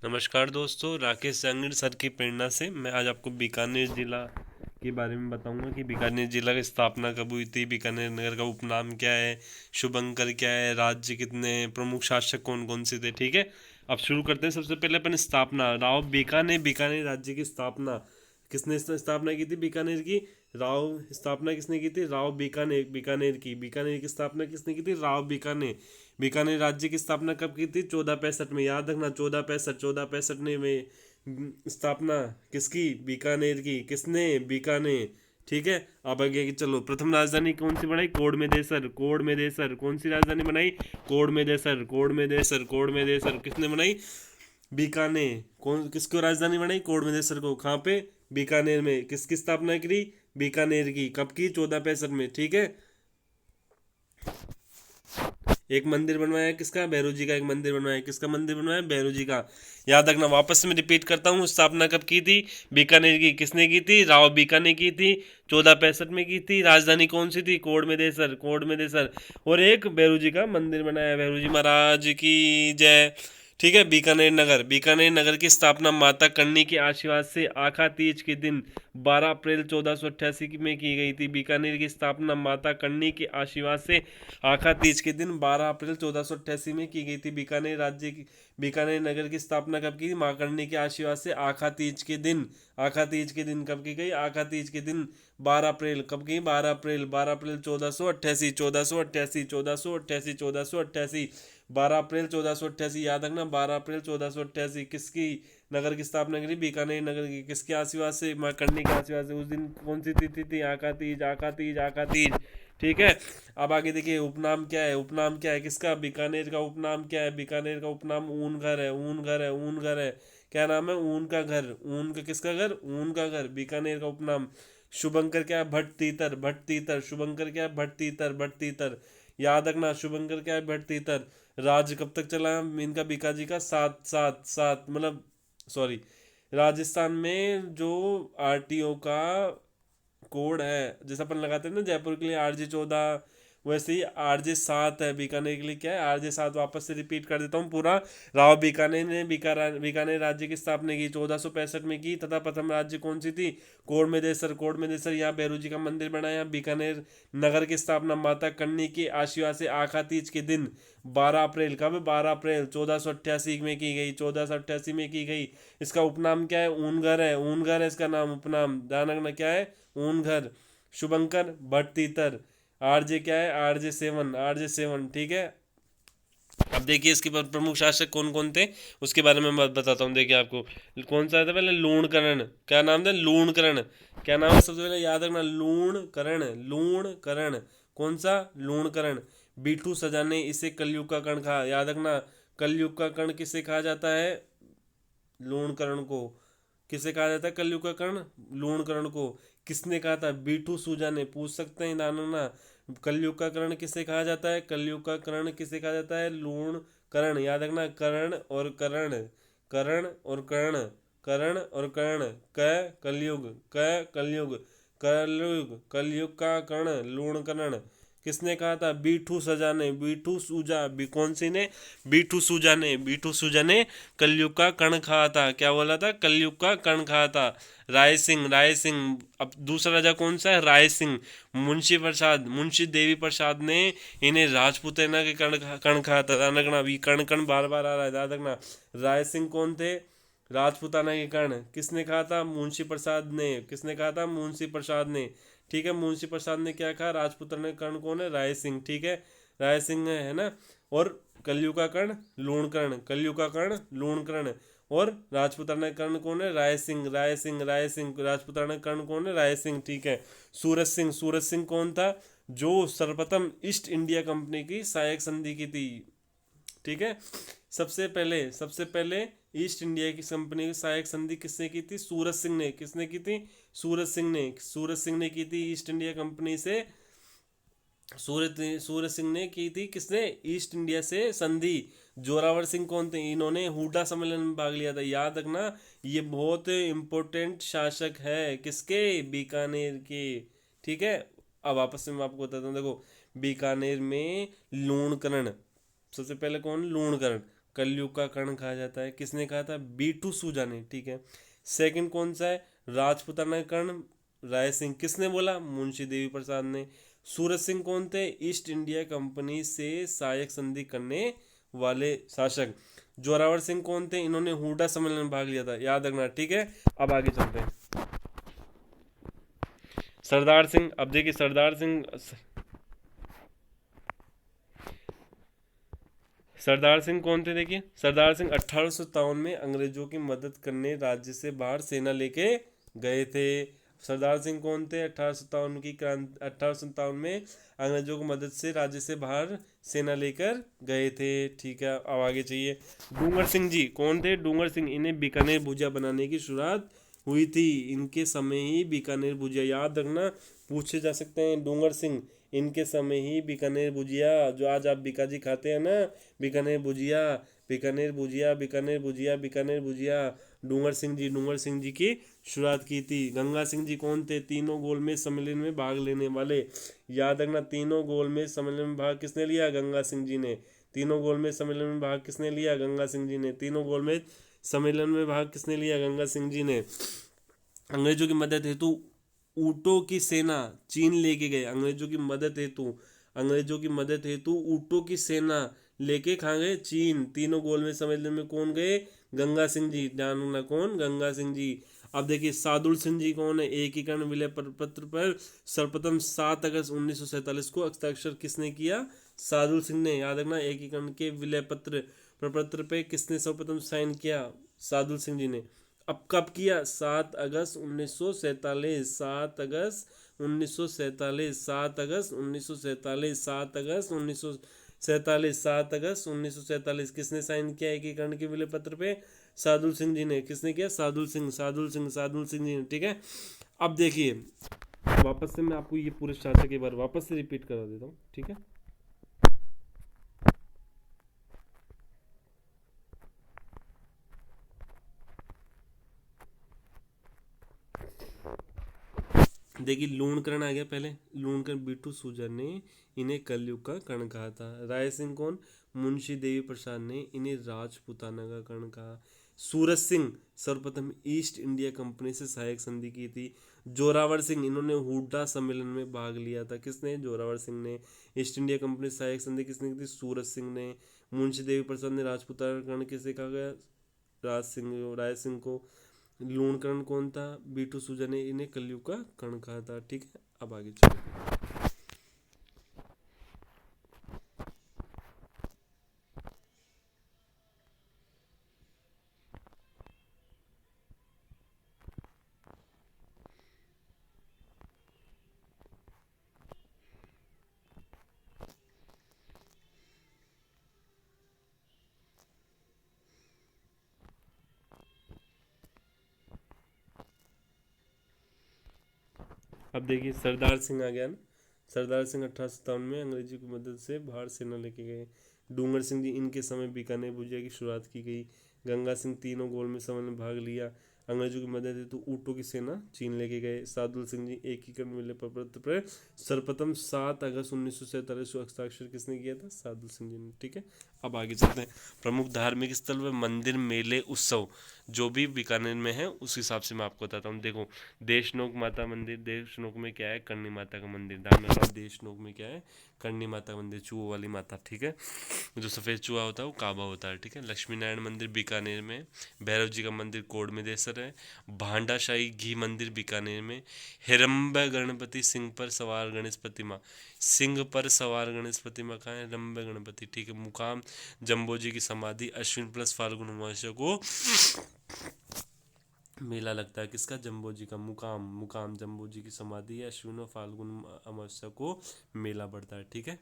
नमस्कार दोस्तों, राकेश जंगीर सर की प्रेरणा से मैं आज आपको बीकानेर जिला के बारे में बताऊंगा कि बीकानेर जिला की स्थापना कब हुई थी, बीकानेर नगर का उपनाम क्या है, शुभंकर क्या है, राज्य कितने हैं, प्रमुख शासक कौन कौन से थे। ठीक है, अब शुरू करते हैं। सबसे पहले अपन स्थापना, राव बीकानेर, बीकानेर राज्य की स्थापना किसने स्थापना की थी बीकानेर की? राव स्थापना किसने की थी? राव बीकानेर, बीकानेर की, बीकानेर की स्थापना किसने की थी? राव बीकानेर। बीकानेर राज्य की स्थापना कब की थी? 1465 में। याद रखना, 1465, 1465 में स्थापना किसकी? बीकानेर की। किसने? बीकानेर। ठीक है, अब आगे की चलो। प्रथम राजधानी कौन सी बनाई? कोडमेदेसर, कोडमेदेसर। कौन सी राजधानी बनाई? कोडमेदेसर, कोडमेदेसर, कोडमेदेसर। किसने बनाई? बीकानेर। कौन किसको राजधानी बनाई? कोडमेदेसर को। कहाँ पे? बीकानेर में। किसकी स्थापना करी? बीकानेर की। कब की? 1465 में। ठीक है, एक मंदिर बनवाया किसका? भैरू जी का। एक मंदिर बनवाया किसका? मंदिर बनवाया भैरू जी का। याद रखना, वापस से मैं रिपीट करता हूँ। स्थापना कब की थी? बीकानेर की। किसने की थी? राव बीकानेर की थी। 1465 में की थी। राजधानी कौन सी थी? कोडमेदेसर, कोडमेदेसर। और एक भैरू जी का मंदिर बनाया। भैरू जी महाराज की जय। ठीक है, बीकानेर नगर, बीकानेर नगर की स्थापना माता कर्णी के आशीर्वाद से आखा तीज के दिन 12 अप्रैल 1488 में की गई थी। बीकानेर की स्थापना माता कर्णी के आशीर्वाद से आखा तीज के दिन 12 अप्रैल 1488 में की गई थी। बीकानेर राज्य की, बीकानेर नगर की स्थापना कब की? माँ कर्णी के आशीर्वाद से आखा तीज के दिन। आखा तीज के दिन कब की गई? आखा तीज के दिन 12 अप्रैल। कब की? 12 अप्रैल, 12 अप्रैल 1488, 1488, 1488, 1488, 12 अप्रैल 1488। याद रखना, 12 अप्रैल 1488। किसकी नगर की स्थापना करी? बीकानेर नगर की। किसके आशीर्वाद से? माँ कर्णी के आशीर्वाद से। उस दिन कौन सी तिथि थी? आका तीज, आका तीज, आका तीज। ठीक है, अब आगे देखिए, उपनाम क्या है? उपनाम क्या है किसका? बीकानेर का उपनाम क्या है? बीकानेर का उपनाम ऊन घर है, ऊन घर है, ऊन घर है। क्या नाम है? ऊन का घर। ऊन का किसका घर? ऊन का घर, बीकानेर का उपनाम। शुभंकर क्या है? भट्ट तीतर, भट्ट तीतर। शुभंकर क्या है? भट्ट तीतर, भट्ट तीतर। याद रखना, शुभंकर क्या है? भट्ट तीतर। राज कब तक चला इनका? बीकाजी का? सात सात सात, मतलब सॉरी, राजस्थान में जो आरटीओ का कोड है, जैसे अपन लगाते हैं ना जयपुर के लिए RJ14, वैसे ही RJ7 है बीकानेर के लिए। क्या है? RJ7। वापस से रिपीट कर देता हूँ पूरा। राव बीकानेर ने बीकानेर राज्य की स्थापना की 1465 में की, तथा प्रथम राज्य कौन सी थी? कोडमेदेसर, कोडमेदेसर। यहाँ भैरू जी का मंदिर बनाया। बीकानेर नगर की स्थापना माता कर्णी के आशीर्वाद से आखा तीज के दिन 12 अप्रैल, कब? 12 अप्रैल 1488 में की गई, 1488 में की गई। इसका उपनाम क्या है? ऊनगर है, ऊनगर है इसका नाम, उपनाम। ध्यान रखना, क्या है? ऊनघर। शुभंकर भट्ट तीतर। RJ क्या है? RJ7, RJ7। ठीक है, अब देखिए इसके बाद प्रमुख शासक कौन कौन थे उसके बारे में मैं बताता हूँ। देखिए आपको कौन सा था पहले? लूणकरण। क्या नाम था? लूणकरण। क्या नाम है? सबसे पहले याद रखना, लूणकरण, लूणकरण। कौन सा? लूणकरण। बीठू सजा ने इसे कलयुग का कर्ण कहा। याद रखना, कलयुग का कर्ण किसे कहा जाता है? लूणकरण को। किसे कहा जाता है कलयुग का कर्ण? लूणकरण को। किसने कहा था? बीटू सूजा ने। पूछ सकते हैं दानव ना, कलयुग का कर्ण किसे कहा जाता है? कलयुग का कर्ण किसे कहा जाता है? लूणकरण। याद रखना, कर्ण और कर्ण, कर्ण और कर्ण, कर्ण और कर्ण। क कलयुग, क कलयुग, कलयुग, कलयुग का कर्ण लूणकरण। किसने कहा था? बीठू सजा ने, बीठू सूजा। कौन सी ने? बीठू सूजा ने, बीठू सूजा ने कलयुग का कर्ण खाया था। क्या बोला था? कलयुग का कर्ण खाया था। राय सिंह, राय सिंह। अब दूसरा राजा कौन सा है? राय सिंह। मुंशी प्रसाद, मुंशी देवी प्रसाद ने इन्हें राजपूतना के कर्ण खाया था। ध्यान रखना, अभी कर्ण कर्ण बार बार आ रहा है, ध्यान रखना। राय सिंह कौन थे? राजपूताना के कर्ण। किसने कहा था? मुंशी प्रसाद ने। किसने कहा था? मुंशी प्रसाद ने। ठीक है, मुंशी प्रसाद ने क्या कहा? राजपूताना के कर्ण कौन है? राय सिंह। ठीक है, राय सिंह है ना। और कलयुग का कर्ण लूणकर्ण, कलयुग का कर्ण लूणकर्ण। और राजपूताना कर्ण कौन है? राय सिंह, राय सिंह, राय सिंह। राजपूताना कर्ण कौन है? राय सिंह। ठीक है, सूरज सिंह, सूरज सिंह कौन था? जो सर्वप्रथम ईस्ट इंडिया कंपनी की सहायक संधि की थी। ठीक है, सबसे पहले ईस्ट इंडिया की कंपनी की सहायक संधि किसने की थी? सूरज सिंह ने। किसने की थी? सूरज सिंह ने, सूरज सिंह ने की थी ईस्ट इंडिया कंपनी से। सूरज सिंह ने की थी किसने? ईस्ट इंडिया से संधि। जोरावर सिंह कौन थे? इन्होंने हुडा सम्मेलन में भाग लिया था। याद रखना, ये बहुत इंपॉर्टेंट शासक है। किसके? बीकानेर के। ठीक है, अब वापस से मैं आपको बताता हूँ। देखो, बीकानेर में लूणकरण, सबसे पहले कौन? लूणकरण। कलयुग का कर्ण कहा जाता है। किसने कहा था? बीटू सूजा ने, ठीक है। सेकंड कौन सा है? राजपूताना कर्ण, राय सिंह। किसने बोला? मुंशी देवी प्रसाद ने। सूरज सिंह कौन थे? ईस्ट इंडिया कंपनी से सहायक संधि करने वाले शासक। जोरावर सिंह कौन थे? इन्होंने हुडा सम्मेलन में भाग लिया था, याद रखना, ठीक है। अब आगे चलते हैं। सरदार सिंह, अब देखिए सरदार सिंह कौन थे? देखिए सरदार सिंह 1857 में अंग्रेजों की मदद करने राज्य से बाहर सेना लेके गए थे। सरदार सिंह कौन थे? 1857 की क्रांति, 1857 में अंग्रेजों की मदद से राज्य से बाहर सेना लेकर गए थे, ठीक है। अब आगे चाहिए। डूंगर सिंह जी कौन थे? डूंगर सिंह, इन्हें बीकानेर भुजिया बनाने की शुरुआत हुई थी, इनके समय ही बीकानेर भुजिया, याद रखना, पूछे जा सकते हैं। डूंगर सिंह, इनके समय ही बीकानेर भुजिया, जो आज आप बीकाजी खाते हैं ना, बीकानेर भुजिया, बीकानेर भुजिया, बीकानेर भुजिया, बीकानेर भुजिया, डूंगर सिंह जी की शुरुआत की थी। गंगा सिंह जी कौन थे? तीनों गोलमेज सम्मेलन में भाग लेने वाले, याद रखना, तीनों गोलमेज सम्मेलन में भाग किसने लिया? गंगा सिंह जी ने। तीनों गोलमेज सम्मेलन में भाग किसने लिया? गंगा सिंह जी ने। तीनों गोलमेज सम्मेलन में भाग किसने लिया? गंगा सिंह जी ने। अंग्रेजों की मदद हेतु ऊँटों की सेना चीन लेके गए। अंग्रेजों की मदद हेतु ऊँटों की सेना लेके कहाँ गए? चीन। तीनों गोलमेज सम्मेलन में कौन गए? गंगा सिंह जी, ध्यान रखना, कौन? गंगा सिंह जी। अब देखिए सादुल सिंह जी कौन है? एकीकरण विलय पत्र पर सर्वप्रथम 7 अगस्त 1947 को हस्ताक्षर किसने किया? सादुल सिंह ने, याद रखना, एकीकरण के विलय पत्र प्रपत्र पे किसने सर्वप्रथम साइन किया? सादुल सिंह जी ने। अब कब किया? 7 अगस्त 1947, 7 अगस्त 1947, 7 अगस्त 1947, 7 अगस्त 1947, 7 अगस्त 1947, किसने साइन किया एकीकरण के विलय पत्र पे? सादुल सिंह जी ने। किसने किया? सादुल सिंह, सादुल सिंह, सादुल सिंह जी ने, ठीक है। अब देखिए वापस से मैं आपको ये पूरे शासक एक बार वापस से रिपीट करा देता हूँ, ठीक है। देखिए लूणकरण आ गया पहले। लूणकरण, बीटू सूजा ने इन्हें कलयुग का कर्ण कहा था। राय सिंह कौन? मुंशी देवी प्रसाद ने इन्हें राजपूताना का कर्ण कहा। सूरज सिंह सर्वप्रथम ईस्ट इंडिया कंपनी से सहायक संधि की थी। जोरावर सिंह, इन्होंने हुड्डा सम्मेलन में भाग लिया था। किसने? जोरावर सिंह ने। ईस्ट इंडिया कंपनी से सहायक संधि किसने की थी? सूरज सिंह ने। मुंशी देवी प्रसाद ने राजपूताना का कर्ण किसे कहा गया? राय सिंह को। लूणकरण कौन था? बीटू सूजा ने इन्हें कलयुग का कर्ण कहा था, ठीक है। अब आगे चलो। अब देखिए सरदार सिंह आ गया ना। सरदार सिंह 1857 में अंग्रेजी की मदद से बाहर सेना लेके गए। डूंगर सिंह जी, इनके समय बीकानेर भुजिया की शुरुआत की गई। गंगा सिंह, तीनों गोल में समय में भाग लिया। अंग्रेजों की मदद हेतु तो ऊँटों की सेना चीन लेके गए। सादुल सिंह जी, एकीकरण विलय पत्र पर सर्वप्रथम 7 अगस्त 1947 को हस्ताक्षर किसने किया था? सादुल सिंह जी ने, ठीक है। अब आगे चलते हैं। प्रमुख धार्मिक स्थल व मंदिर, मेले, उत्सव जो भी बीकानेर में है उस हिसाब से मैं आपको बताता हूँ। देखो देशनोक माता मंदिर, देशनोक में क्या है? करणी माता का मंदिर। ध्यान रखना, देशनोक में क्या है? करणी माता मंदिर, चूहों वाली माता, ठीक है। जो सफ़ेद चूहा होता है वो काबा होता है, ठीक है। लक्ष्मी नारायण मंदिर बीकानेर में। भैरव जी का मंदिर कोड में देसर है। भांडाशाही घी मंदिर बीकानेर में। हिरम्ब गणपति, सिंह पर सवार गणेश प्रतिमा, सिंह पर सवार गणेश प्रतिमा कहाँ है? हिरम्ब गणपति, ठीक है। मुकाम जम्बो जी की समाधि, अश्विन प्लस फाल्गुन अमावस्या को मेला लगता है। किसका? जम्बो जी का। मुकाम, मुकाम जम्बो जी की समाधि है, अश्विन और फाल्गुन अमावस्या को मेला बढ़ता है, ठीक है।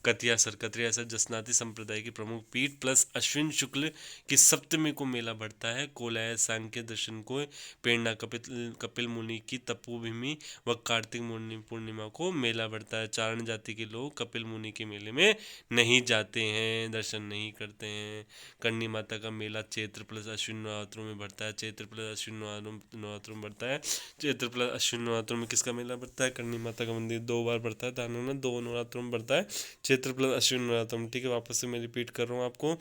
कतियासर जसनाती संप्रदाय की प्रमुख पीठ प्लस अश्विन शुक्ल की सप्तमी को मेला बढ़ता है। कोलाय सांख्य दर्शन को प्रेरणा कपिल कपिल मुनि की तपोभूमि व कार्तिक पूर्णिमा को मेला बढ़ता है। चारण जाति के लोग कपिल मुनि के मेले में नहीं जाते हैं, दर्शन नहीं करते हैं। करणी माता का मेला चैत्र प्लस अश्विन नवरात्रों में बढ़ता है। चैत्र प्लस अश्विन नवरात्रों में बढ़ता है। चैत्र प्लस अश्विन नवरात्रों में किसका मेला बढ़ता है? करणी माता का मंदिर 2 बार बढ़ता है, ध्यान रखना, 2 नवरात्रों में बढ़ता है। चैत्र प्लस अश्विन नवरात्रम, ठीक है। वापस से मैं रिपीट कर रहा हूँ आपको।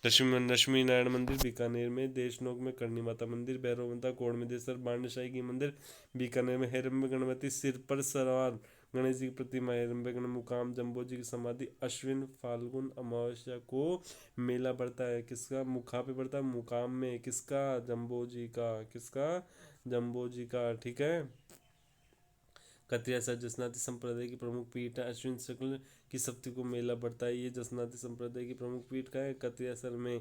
लक्ष्मी नारायण मंदिर बीकानेर में, देशनोक में करणी माता मंदिर, भैरव माता कोड़ में देसर, बांडशाही की मंदिर बीकानेर में, हेरम्ब गणपति सिर पर सवार गणेश जी की प्रतिमा, हेरम्ब गण मुकाम जम्बो जी की समाधि, अश्विन फाल्गुन अमावस्या को मेला पड़ता है। किसका? मुखा पे पड़ता है, मुकाम में किसका? जम्बो जी का। किसका? जम्बो जी का, ठीक है। कतिया सर जसनाती संप्रदाय की प्रमुख पीठ है। अश्विन शुक्ल की सप्तमी को मेला पड़ता है। ये जसनाती संप्रदाय की प्रमुख पीठ का है, कतिया सर में।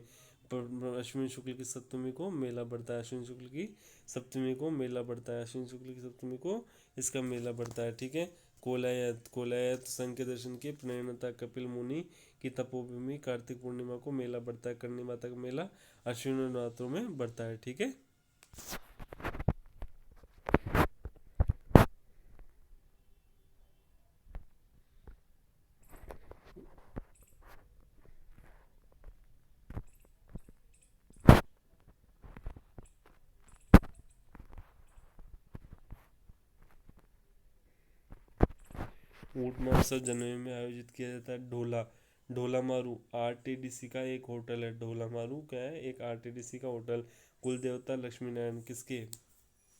अश्विन शुक्ल की सप्तमी को मेला पड़ता है। अश्विन शुक्ल की सप्तमी को मेला पड़ता है। अश्विन शुक्ल की सप्तमी को इसका मेला पड़ता है, ठीक है। कोलायत संघ के दर्शन के प्रणेता कपिल मुनि की तपोभूमि, कार्तिक पूर्णिमा को मेला पड़ता है। करणी माता का मेला अश्विन नवरात्रों में बढ़ता है, ठीक है। ऊंट महोत्सव जनवरी में आयोजित किया जाता है। ढोला मारू आरटीडीसी का एक होटल है। ढोला मारू क्या है? एक आरटीडीसी का होटल। कुल देवता लक्ष्मी नारायण किसके?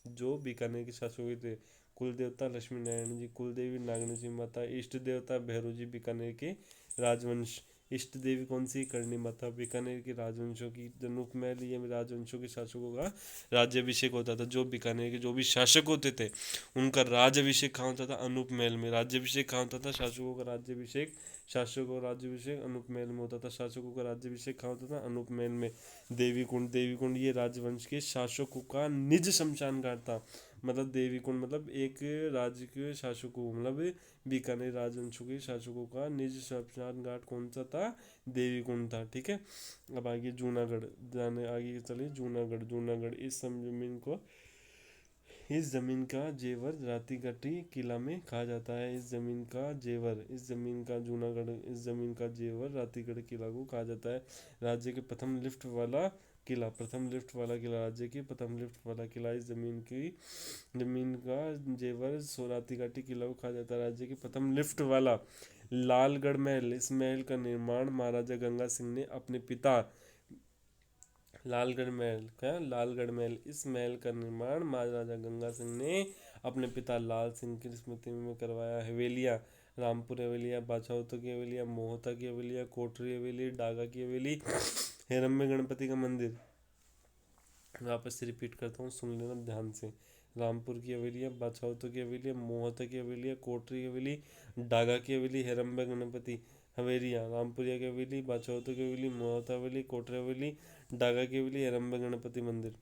जो बीकानेर के शासक हुए थे। कुल देवता लक्ष्मी नारायण जी, कुल देवी नागनी जी माता, इष्ट देवता भैरव जी बीकानेर के राजवंश। इष्ट देवी कौन सी? करणी माता। बीकानेर के राजवंशों की जनूप महल, ये राजवंशों के शासकों का राज्यभिषेक होता था। जो बीकानेर के जो भी शासक होते थे उनका राज्यभिषेक कहाँ होता था? अनूप महल में। राज्यभिषेक कहाँ होता था? शासकों का राज्यभिषेक, शासकों का राज्यभिषेक अनूप महल में होता था। शासकों का राज्यभिषेक कहाँ होता था? अनूप महल में। देवी कुंड ये राजवंश के शासकों का निज शमशान घाट था। मतलब देवी कुंड मतलब एक राज्य के शासकों, मतलब बीकानेर राजवंशों के शासकों का निज शमशान घाट कौन सा था? देवी कुंड था, ठीक है। अब आगे जूनागढ़ जाने, आगे चलिए जूनागढ़ इस जमीन का जेवर रातीगढ़ी किला में कहा जाता है। इस जमीन का जेवर, इस जमीन का जूनागढ़, इस जमीन का जेवर रातीगढ़ किला को कहा जाता है। राज्य के प्रथम लिफ्ट वाला किला, प्रथम लिफ्ट वाला किला, राज्य की प्रथम लिफ्ट वाला किला, इस जमीन का जेवर रातीगढ़ी किला को कहा जाता है। राज्य की प्रथम लिफ्ट वाला लालगढ़ महल, इस महल का निर्माण महाराजा गंगा सिंह ने अपने पिता लालगढ़ महल, क्या? लालगढ़ महल, इस महल का निर्माण महाराजा गंगा सिंह ने अपने पिता लाल सिंह की स्मृति में करवाया। हवेलियाँ रामपुर हवेलियाँ, बाछाउतो की हवेलियाँ, मोहता की हवेलियाँ, कोटरी हवेली, डागा की हवेली, हेरम्ब गणपति का मंदिर। वापस से रिपीट करता हूँ, सुन लेना ध्यान से। रामपुर की हवेलियाँ, बाछाउतो की हवेलियाँ, मोहता की हवेलियाँ, कोटरी हवेली, डागा की हवेली, हेरम्ब गणपति हवेलियाँ। रामपुरिया की हवेली, बाछाउतो की हवेली, मोहता हवेली, कोटरी हवेली, डागा की हवेली, हेरम्ब गणपति मंदिर।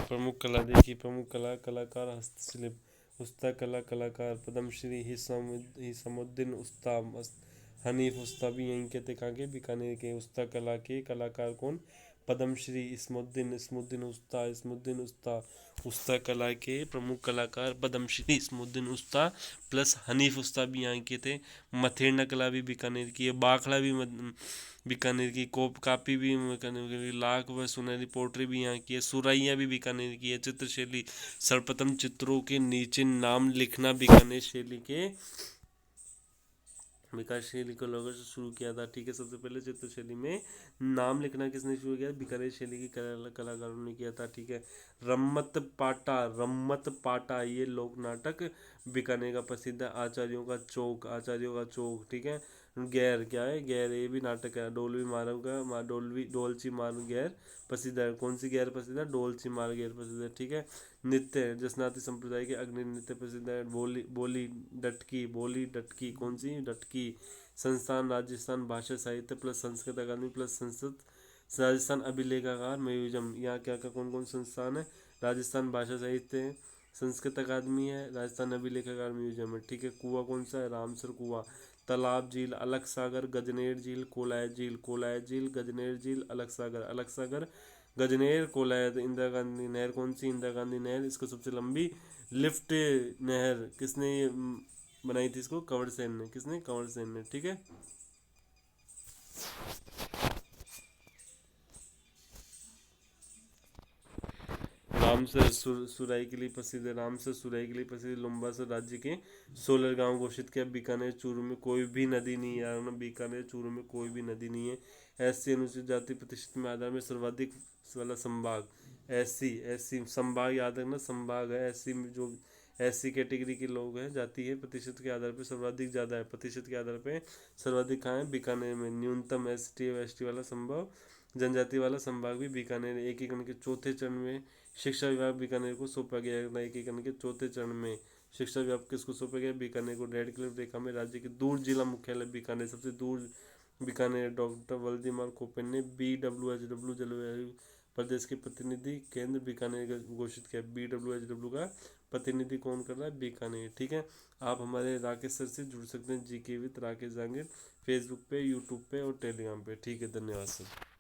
प्रमुख कला देखिए। प्रमुख कला कलाकार हस्तशिल्प, उस्ता कला कलाकार पद्मश्री हिसामुद्दीन उस्ता, हनीफ उस्ता भी यहीं के थे, कहाँ के? बीकानेर के। उस्ता कला के कलाकार कौन? पद्मश्री इस्मुद्दीन उस्ता। उस्ता कला के प्रमुख कलाकार पद्मश्री इस्मुद्दीन उस्ता प्लस हनीफ उस्ता भी यहाँ के थे। मथेरना कला भी बीकानेर की है। बाखड़ा भी बीकानेर की। कोप कापी भी बीकानेर की। लाख व सुनहरी पोट्री भी यहाँ की है। सुराइयाँ भी बीकानेर की है। चित्रशैली सर्वप्रथम चित्रों के नीचे नाम लिखना बीकानेर शैली के विकास शैली को लोगों से शुरू किया था, ठीक है। सबसे पहले चित्रशैली में नाम लिखना किसने शुरू किया? बीकानेर शैली की कलाकारों ने किया था, ठीक है। रम्मत पाटा ये लोक नाटक बीकानेर का प्रसिद्ध है। आचार्यों का चौक, ठीक है। गैर क्या है? गैर ये भी नाटक है। डोलवी मारव का डोलची मार गैर प्रसिद्ध है। कौन सी गैर प्रसिद्ध है? डोलची मार गैर प्रसिद्ध है, ठीक है। नृत्य जसनाती संप्रदाय के अग्नि नृत्य प्रसिद्ध है। बोली डटकी कौन सी? डटकी। संस्थान राजस्थान भाषा साहित्य प्लस संस्कृत अकादमी प्लस संस्कृत राजस्थान अभिलेखागार म्यूजियम। यहाँ क्या क्या कौन कौन संस्थान है? राजस्थान भाषा साहित्य है, संस्कृत अकादमी है, राजस्थान अभिलेखागार म्यूजियम है, ठीक है। कुआं कौन सा है? रामसर कुआं। तालाब झील अलग सागर गजनेर झील कोलायत झील गजनेर झील अलग सागर गजनेर कोलायत। इंदिरा गांधी नहर कौन सी? इंदिरा गांधी नहर। इसको सबसे लंबी लिफ्ट नहर किसने बनाई थी? इसको कंवर सेन ने। किसने? कंवर सेन ने, ठीक है। सुराई के लिए प्रसिद्ध है, रामसर सुराई के लिए प्रसिद्ध, लुम्बासर राज्य के 16 गांव घोषित किया। बीकानेर चूरू में कोई भी नदी नहीं है यार ना, बीकानेर चूरू में कोई भी नदी नहीं है। एससी अनुसूचित जाति प्रतिशत में आधार में सर्वाधिक वाला संभाग, एससी संभाग याद रखना, संभाग है। एससी में जो एससी कैटेगरी के लोग हैं, जाति है, प्रतिशत के आधार पर सर्वाधिक ज़्यादा है, प्रतिशत के आधार पे सर्वाधिक कहाँ है, बीकानेर में। न्यूनतम एसटी व एसटी वाला संभाग, जनजाति वाला संभाग भी बीकानेर। एकीकरण के चौथे चरण में शिक्षा विभाग बीकानेर को सौंपा गया है। एकीकरण के चौथे चरण में शिक्षा विभाग किसको सौंपा गया, बीकानेर को। रेड क्लिफ रेखा में राज्य के दूर जिला मुख्यालय बीकानेर, सबसे दूर बीकानेर। डॉक्टर वल्दीमार कोपेन ने BWHW जलवायु प्रदेश के प्रतिनिधि केंद्र बीकानेर घोषित किया। BWHW का प्रतिनिधि कौन कर रहा है, बीकानेर। ठीक है, आप हमारे राकेश सर से जुड़ सकते हैं, GK with Rakesh Jangid, Facebook पे, यूट्यूब पे और टेलीग्राम पे। ठीक है, धन्यवाद सर।